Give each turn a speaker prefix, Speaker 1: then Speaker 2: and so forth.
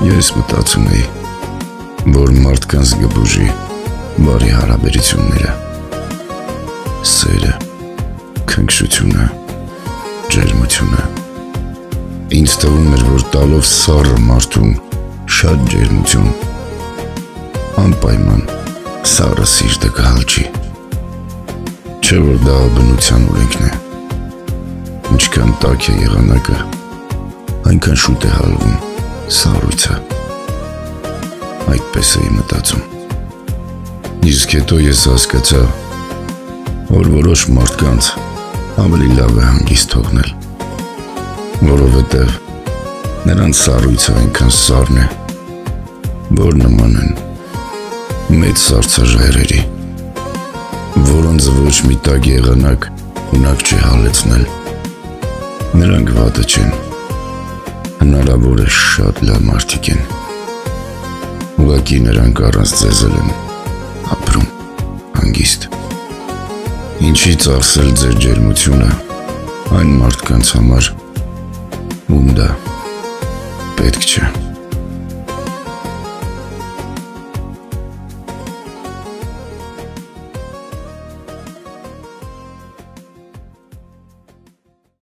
Speaker 1: Ես մտածում էի, որ մարդկանց գբուժի բարի հարաբերությունները, սերը, քնքշությունը, ջերմությունը։ Ինձ թվում էր, որ տալով սառը մարդուն շատ ջերմություն, անպայման սառը սիրտը կհալչի։ Չէ որ դա բնության օրենքն է։ Ինչքան տաք է եղանակը, այնքան շուտ է հալվում սառույցը։ Այդպես էի մտածում։ Իսկ հետո ես հասկացա, որ որոշ մարդկանց ավելի լավ է հանգիստ թողնել, որովհետև նրանց սառույցը այնքան սառն է, որ նման են մեծ սառցաժայռերի, որոնց ոչ մի տաք եղանակ ունակ չի հալեցնել։ Նրանք վատը չեն, հնարավոր է շատ լավ մարդիկ են։ Ուղղակի նրանք առանց ձեզ են ապրում հանգիստ։ Ինչի ծախսել ձեր ջերմությունը այն մարդկանց համար, ում դա պետք չէ։